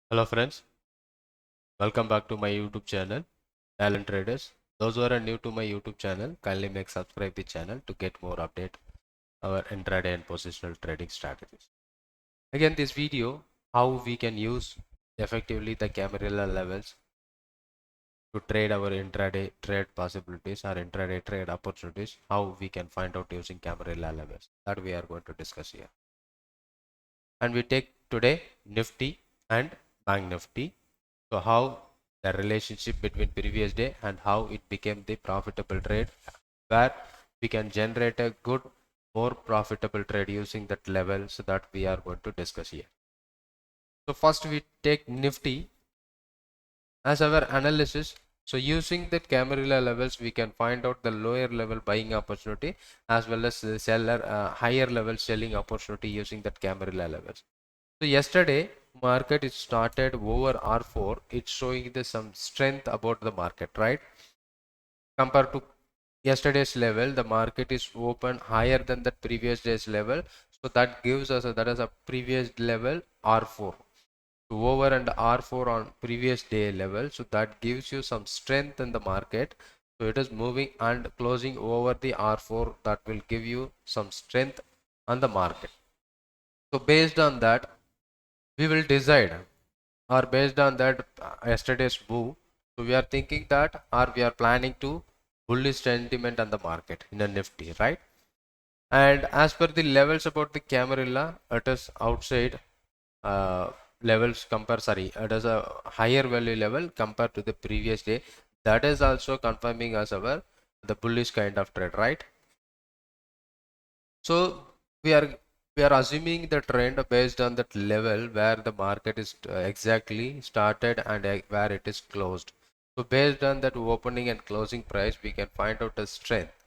Hello friends, welcome back to my YouTube channel, Talent Traders. Those who are new to my YouTube channel, kindly make subscribe the channel to get more update our intraday and positional trading strategies. Again, this video, how we can use effectively the Camarilla levels to trade our intraday trade possibilities or intraday trade opportunities, how we can find out using Camarilla levels. That we are going to discuss here. And we take today Nifty and Bank Nifty. So how the relationship between previous day and how it became the profitable trade, where we can generate a good, more profitable trade using that level, so that we are going to discuss here. So first we take Nifty as our analysis. So using the Camarilla levels, we can find out the lower level buying opportunity as well as the seller higher level selling opportunity using that Camarilla levels. So yesterday market it started over R4. It's showing the some strength about the market, right? Compared to yesterday's level, the market is open higher than the previous day's level. So that gives us that is a previous level R4. So over and R4 on previous day level. So that gives you some strength in the market. So it is moving and closing over the R4. That will give you some strength on the market. So based on that, we will decide, or based on that yesterday's move, so we are thinking that, or we are planning to bullish sentiment on the market in a Nifty, right? And as per the levels about the Camarilla, it is outside uh, levels compare, sorry, it is a higher value level compared to the previous day. That is also confirming us our the bullish kind of trade, right? So we are we are assuming the trend based on that level where the market is exactly started and where it is closed. So based on that opening and closing price, we can find out the strength,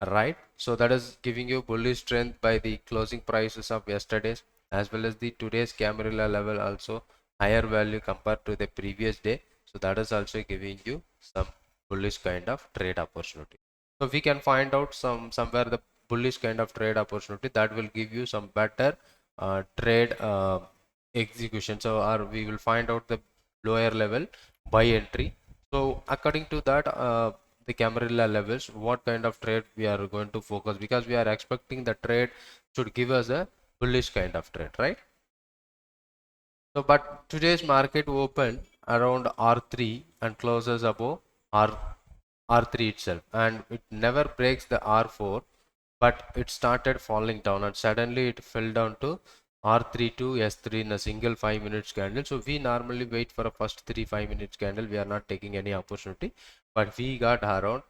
right? So that is giving you bullish strength by the closing prices of yesterday's as well as the today's Camarilla level, also higher value compared to the previous day. So that is also giving you some bullish kind of trade opportunity. So we can find out somewhere the bullish kind of trade opportunity that will give you some better trade execution. So or we will find out the lower level buy entry. So according to that, the Camarilla levels, what kind of trade we are going to focus, because we are expecting the trade should give us a bullish kind of trade, right? So but today's market opened around R3 and closes above R R3 itself, and it never breaks the R4, but it started falling down and suddenly it fell down to R3 to S3 in a single 5 minutes candle. So we normally wait for a first 3-5 minutes candle. We are not taking any opportunity, but we got around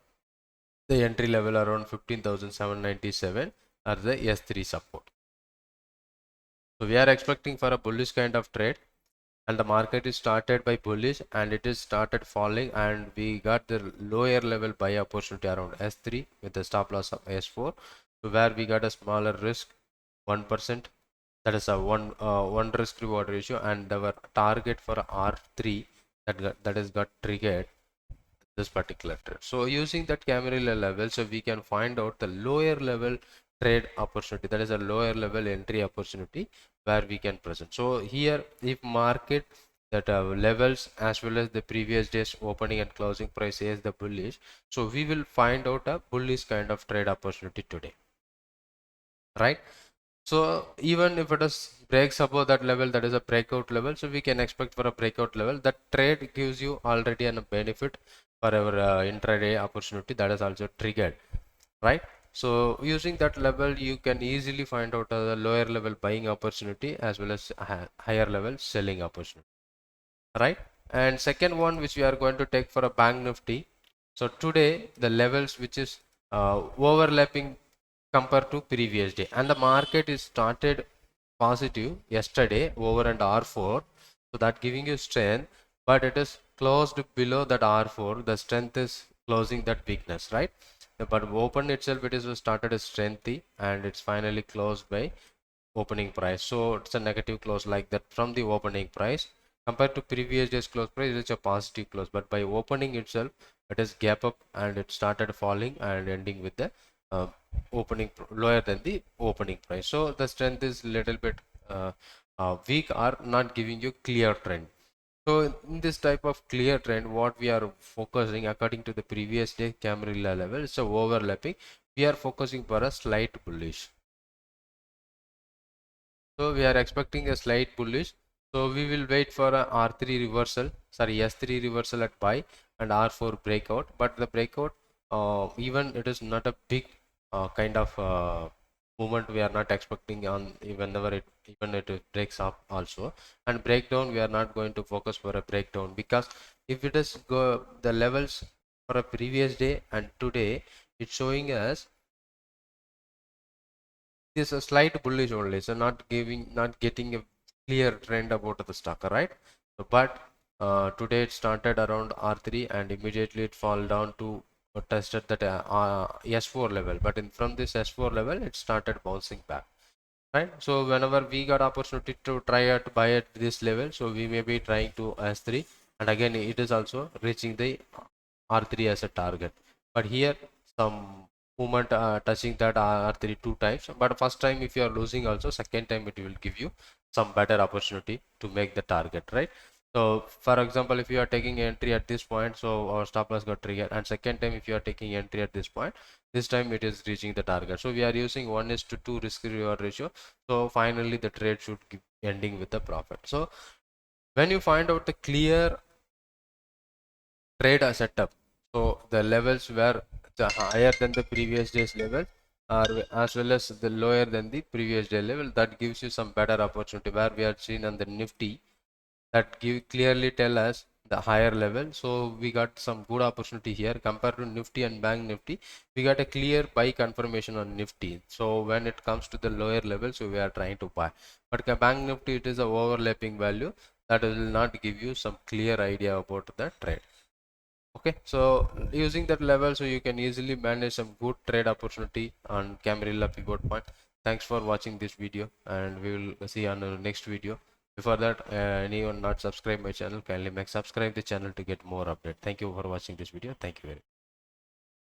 the entry level around 15,797 are the S3 support. So we are expecting for a bullish kind of trade, and the market is started by bullish and it is started falling, and we got the lower level buy opportunity around S3 with the stop loss of S4. So where we got a smaller risk, 1%, that is a one risk reward ratio, and our target for R3 that is got triggered this particular trade. So using that Camarilla level, so we can find out the lower level trade opportunity, that is a lower level entry opportunity where we can present. So here if market that levels as well as the previous day's opening and closing price is the bullish, so we will find out a bullish kind of trade opportunity today, right? So even if it is breaks above that level, that is a breakout level, so we can expect for a breakout level. That trade gives you already a benefit for our intraday opportunity that is also triggered, right? So using that level, you can easily find out the lower level buying opportunity as well as higher level selling opportunity, right? And second one which we are going to take for a Bank Nifty. So today the levels which is overlapping compared to previous day, and the market is started positive yesterday over and R4, so that giving you strength, but it is closed below that R4. The strength is closing that weakness, right? But open itself it is started as strengthy and it's finally closed by opening price. So it's a negative close like that from the opening price. Compared to previous day's close price, it's a positive close, but by opening itself it is gap up and it started falling and ending with the uh, opening lower than the opening price. So the strength is little bit weak or not giving you clear trend. So in this type of clear trend, what we are focusing according to the previous day Camarilla level, so overlapping, we are focusing for a slight bullish. So we are expecting a slight bullish. So we will wait for a R3 reversal, sorry, S3 reversal at buy and R4 breakout. But the breakout, even it is not a big kind of movement, we are not expecting on whenever it even it breaks up also. And breakdown, we are not going to focus for a breakdown, because if it is go the levels for a previous day and today, it's showing us is a slight bullish only, so not getting a clear trend about the stock, right? So, but today it started around R3 and immediately it fall down to tested that S4 level, but in from this S4 level it started bouncing back, right? So whenever we got opportunity to try at buy at this level, so we may be trying to S3, and again it is also reaching the R3 as a target. But here some movement touching that R3 two times. But first time if you are losing also, second time it will give you some better opportunity to make the target, right? So for example, if you are taking entry at this point, so our stop loss got triggered, and second time if you are taking entry at this point, this time it is reaching the target. So we are using 1:2 risk reward ratio. So finally the trade should keep ending with the profit. So when you find out the clear trade setup, so the levels were the higher than the previous day's level, or as well as the lower than the previous day level, that gives you some better opportunity, where we are seen on the Nifty that give clearly tell us the higher level. So we got some good opportunity here compared to Nifty and Bank Nifty. We got a clear buy confirmation on Nifty. So when it comes to the lower level, so we are trying to buy. But Bank Nifty, it is a overlapping value that will not give you some clear idea about the trade. Okay, so using that level, so you can easily manage some good trade opportunity on Camarilla pivot point. Thanks for watching this video, and we will see you on the next video. Before that, anyone not subscribe my channel, kindly make subscribe the channel to get more update. Thank you for watching this video. Thank you very much.